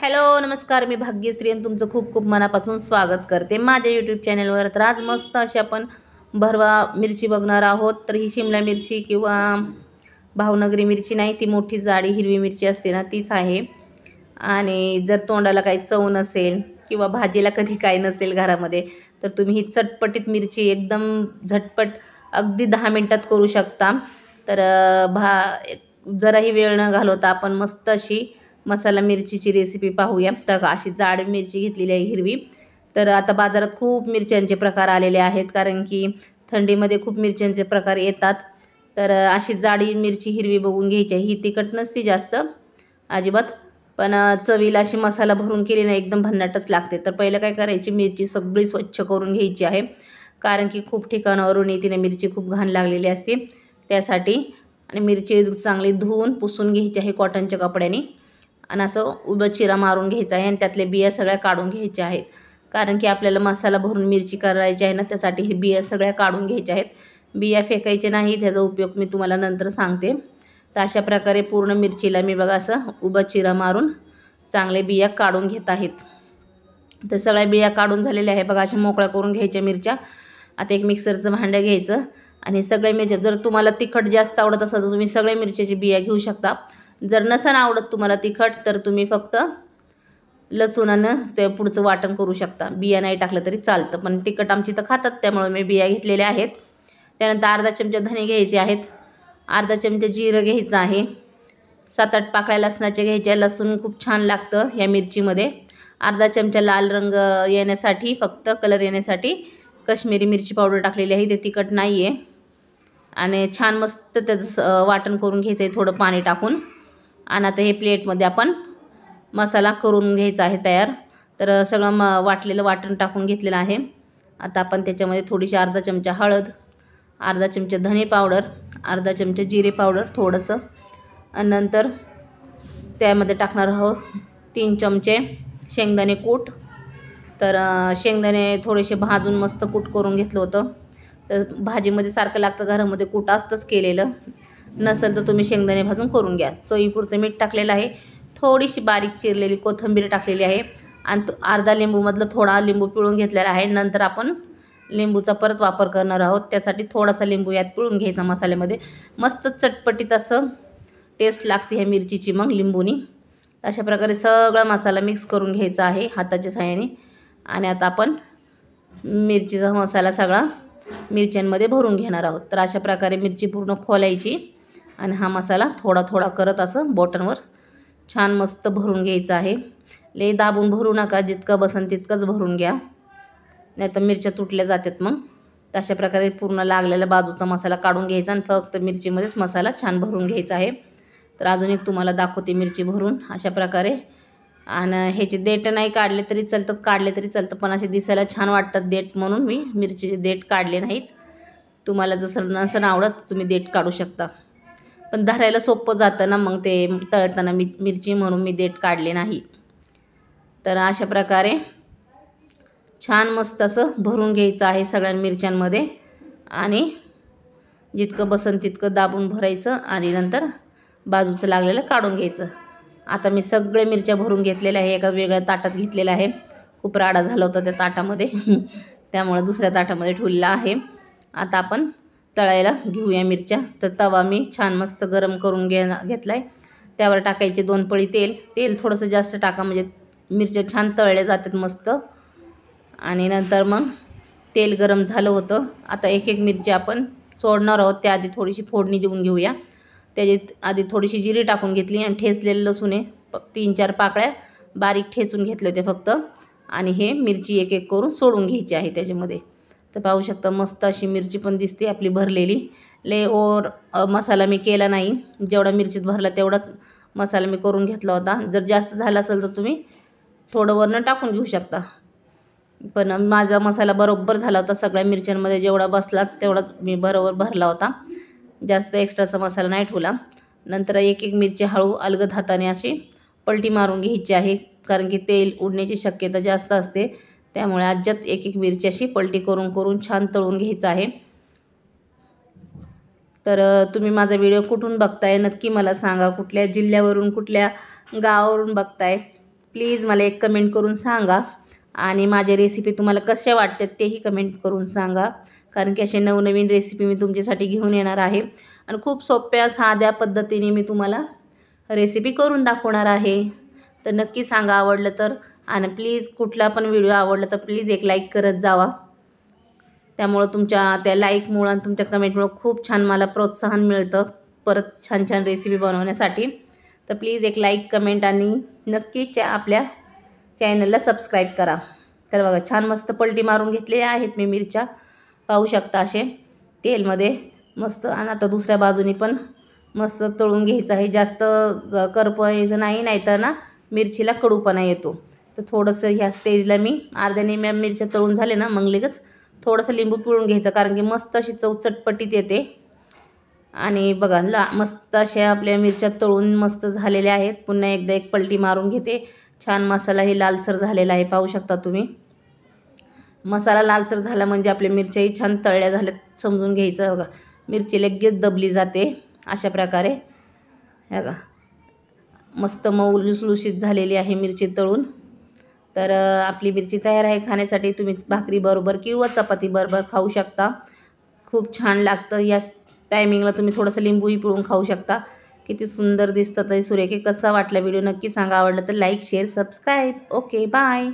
Hello नमस्कार, मी भाग्यश्री आणि तुमचं खूप खूप मनापासून स्वागत करते माझ्या यूट्यूब चॅनलवर। तर आज मस्त अशी आपण भरवा मिरची बघणार आहोत। तर ही शिमला मिरची किंवा भावनगरी मिरची नाही, ती मोठी जाडी हिरवी मिरची असते ना, तीच आहे। आणि जर तोंडाला काही चव नसेल किंवा भाजीला कधी काही नसेल घरामध्ये, तर तुम्ही ही चटपटीत मिरची एकदम झटपट अगदी 10 मिनिटात करू शकता। तर जराही वेळ न घालवता आपण मस्त अशी मसाला मिरचीची रेसिपी पाहूया। तर अशी जाड मिरची घेतलेली आहे हिरवी। तर आता बाजारात खूप मिरच्यांचे प्रकार आलेले आहेत, कारण की थंडीमध्ये खूप मिरच्यांचे प्रकार येतात। तर अशी जाडी मिरची हिरवी बघून घ्यायची आहे। ही तिखट नसती जास्त अजिबात, पण चवीला अशी मसाला भरून केली ना एकदम भन्नाटच लागते। तर पहिलं काय करायची, मिरची सगळी स्वच्छ करून घ्यायची आहे, कारण की खूप ठिकाणावरून येते मिरची खूप घाण लागलेली असते त्यासाठी। आणि मिरची चांगली धुवून पुसून घ्यायची आहे कॉटनच्या कपड्याने, आणि असं उभं चिरा मारून घ्यायचा आहे आणि त्यातले बिया सगळ्या काढून घ्यायच्या आहेत, कारण की आपल्याला मसाला भरून मिरची करायची आहे ना, त्यासाठी हे बिया सगळ्या काढून घ्यायच्या आहेत। बिया फेकायचे नाही, त्याचा उपयोग मी तुम्हाला नंतर सांगते। तर अशा प्रकारे पूर्ण मिरचीला मी बघा असं उभा चिरा मारून चांगले बिया काढून घेत आहेत। तर सगळ्या बिया काढून झालेल्या आहे बघा, अशा मोकळ्या करून घ्यायच्या मिरच्या। आता एक मिक्सरचं भांडं घ्यायचं आणि सगळ्या मिरच्या, जर तुम्हाला तिखट जास्त आवडत असेल तर तुम्ही सगळ्या मिरच्याची बिया घेऊ शकता। जर नसेल आवडत तुम्हाला तिखट, तर तुम्ही फक्त लसूणानं ते पुढचं वाटण करू शकता, बिया नाही टाकलं तरी चालतं। पण तिखट आमची तर खातात, त्यामुळे मी बिया घेतलेल्या आहेत। त्यानंतर अर्धा चमचा धणे घ्यायचे आहेत, अर्धा चमचा जिरं घ्यायचं आहे, 7-8 पाकळ्या लसणाच्या घ्यायच्या। लसूण खूप छान लागतं या मिरचीमध्ये। अर्धा चमचा लाल रंग येण्यासाठी, फक्त कलर येण्यासाठी काश्मीरी मिरची पावडर टाकलेली आहे, ते तिखट नाही आहे। आणि छान मस्त त्याचं वाटण करून घ्यायचं आहे थोडं पाणी टाकून। आणि आता हे प्लेटमध्ये आपण मसाला करून घ्यायचा आहे तयार। तर सगळं वाटलेलं वाटण टाकून घेतलेलं आहे। आता आपण त्याच्यामध्ये थोडीशी अर्धा चमचा हळद, अर्धा चमचा धने पावडर, अर्धा चमचा जिरे पावडर थोडंसं, आणि नंतर त्यामध्ये टाकणार आहोत 3 चमचे शेंगदाणे कूट। तर शेंगदाणे थोडेसे भाजून मस्त कूट करून घेतलं होतं। तर भाजीमध्ये सारखं लागतं, घरामध्ये कूट असतंच केलेलं, नसेल तर तुम्ही शेंगदाणे भाजून करून घ्या। चवीपुरतं मीठ टाकलेलं आहे, थोडीशी बारीक चिरलेली कोथिंबीर टाकलेली आहे, आणि अर्धा लिंबूमधलं थोडा लिंबू पिळून घेतलेला आहे। नंतर आपण लिंबूचा परत वापर करणार आहोत, त्यासाठी थोडासा लिंबू यात पिळून घ्यायचा मसाल्यामध्ये। मस्त चटपटीत असं टेस्ट लागते ह्या मिरचीची मग लिंबूनी। अशा प्रकारे सगळा मसाला मिक्स करून घ्यायचा आहे हाताच्या सहाय्याने। आणि आता आपण मिरचीचा मसाला सगळा मिरच्यांमध्ये भरून घेणार आहोत। तर अशा प्रकारे मिरची पूर्ण खोलायची आणि हा मसाला थोडा थोडा करत असं बोटांवर छान मस्त भरून घ्यायचा आहे। लई दाबून भरू नका, जितकं बसन तितकंच भरून घ्या, नाही तर मिरच्या तुटल्या जातात मग। तर अशा प्रकारे पूर्ण लागलेला बाजूचा मसाला काढून घ्यायचा आणि फक्त मिरचीमध्येच मसाला छान भरून घ्यायचा आहे। तर अजून एक तुम्हाला दाखवते मिरची भरून अशा प्रकारे। आणि ह्याचे देठ नाही काढले तरी चालतं, काढले तरी चालतं, पण असे दिसायला छान वाटतात देठ, म्हणून मी मिरचीचे देठ काढले नाहीत। तुम्हाला जसं नसं आवडत तुम्ही देठ काढू शकता, पण धरायला सोपं जातं ना मग ते तळताना मिरची, म्हणून मी देठ काढले नाही। तर अशा प्रकारे छान मस्त असं भरून घ्यायचं आहे सगळ्या मिरच्यांमध्ये, आणि जितकं बसन तितकं दाबून भरायचं आणि नंतर बाजूचं लागलेलं काढून घ्यायचं। आता मी सगळे मिरच्या भरून घेतलेल्या आहे, एका वेगळ्या ताटात घेतलेल्या आहे। खूप राडा झाला होता त्या ताटामध्ये त्यामुळे दुसऱ्या ताटामध्ये ठेवलेला आहे। आता आपण तळायला घेऊया मिरच्या। तर तवा मी छान मस्त गरम करून घेतला आहे, त्यावर टाकायचे 2 पळी तेल। तेल थोडंसं जास्त टाका, म्हणजे मिरच्या छान तळल्या जातात मस्त। आणि नंतर मग तेल गरम झालं होतं, आता एक एक मिरची आपण सोडणार आहोत, त्याआधी थोडीशी फोडणी देऊन घेऊया। त्याच्यात आधी थोडीशी जिरी टाकून घेतली आणि ठेचलेलं लसूण आहे 3-4 पाकळ्या बारीक ठेचून घेतले होते फक्त, आणि हे मिरची एक एक करून सोडून घ्यायची आहे त्याच्यामध्ये। तर पाहू शकता मस्त अशी मिरची पण दिसते आपली भरलेली। लय ओर मसाला मी केला नाही, जेवढा मिरचीत भरला तेवढाच मसाला मी करून घेतला होता। जर जास्त झाला असेल तर तुम्ही थोडं वरनं टाकून घेऊ शकता, पण माझा मसाला बरोबर झाला होता, सगळ्या मिरच्यांमध्ये जेवढा बसला तेवढा मी बरोबर भरला होता, जास्त एक्स्ट्राचा मसाला नाही ठेवला। नंतर एक एक मिरची हळू अलगद हाताने अशी पलटी मारून घ्यायची आहे, कारण की तेल उडण्याची शक्यता जास्त असते, त्यामुळे अज्यात एक एक मिरची अशी पलटी करून करून छान तळून घ्यायचं आहे। तर तुम्ही माझा व्हिडिओ कुठून बघताय नक्की मला सांगा, कुठल्या जिल्ह्यावरून कुठल्या गावावरून बघताय, प्लीज मला एक कमेंट करून सांगा आणि माझ्या रेसिपी तुम्हाला कशा वाटतात तेही कमेंट करून सांगा, कारण की असे नवनवीन रेसिपी मी तुमच्यासाठी घेऊन येणार आहे आणि खूप सोप्या साध्या पद्धतीने मी तुम्हाला रेसिपी करून दाखवणार आहे. तर नक्की सांगा आवडलं तर, आणि प्लीज कुठला पण व्हिडिओ आवडला तर प्लीज एक लाईक करत जावा. त्यामुळं तुमच्या त्या लाईकमुळं आणि तुमच्या कमेंटमुळं खूप छान मला प्रोत्साहन मिळतं परत छान छान रेसिपी बनवण्यासाठी. तर प्लीज एक लाईक कमेंट आणि नक्कीच आपल्या चॅनलला सबस्क्राईब करा. तर बघा छान मस्त पलटी मारून घेतलेल्या आहेत मी मिरच्या, पाहू शकता असे तेलमध्ये मस्त. आणि आता दुसऱ्या बाजूनी पण मस्त तळून घ्यायचं आहे. जास्त करपायचं नाही, नाहीतर ना मिरचीला कडूपणा येतो. तर थोडंसं ह्या स्टेजला मी अर्ध्या निम्या मिरच्या तळून झाले ना मग लगेच थोडंसं लिंबू पिळून घ्यायचं, कारण की मस्त अशी चव चटपटीत येते. आणि बघा मस्त अशा आपल्या मिरच्या तळून मस्त झालेल्या आहेत. पुन्हा एकदा एक पलटी मारून घेते. छान मसालाही लालसर झालेला आहे, पाहू शकता तुम्ही. मसाला लालसर झाला म्हणजे आपल्या मिरच्याही छान तळल्या झाल्यात समजून घ्यायचं. बघा मिरची लगेच दबली जाते अशा प्रकारे. बघा मस्त मऊ लुसलुशीत झालेली आहे मिरची तळून. तर आपली मिरची तयार आहे खाण्यासाठी. तुम्ही भाकरीबरोबर किंवा चपातीबरोबर खाऊ शकता, खूप छान लागतं. या टायमिंगला तुम्ही थोडंसं लिंबूही पिळून खाऊ शकता. किती सुंदर दिसतं. तरी सुरेख. कसा वाटला व्हिडिओ नक्की सांगा. आवडलं तर like share subscribe. Okay bye.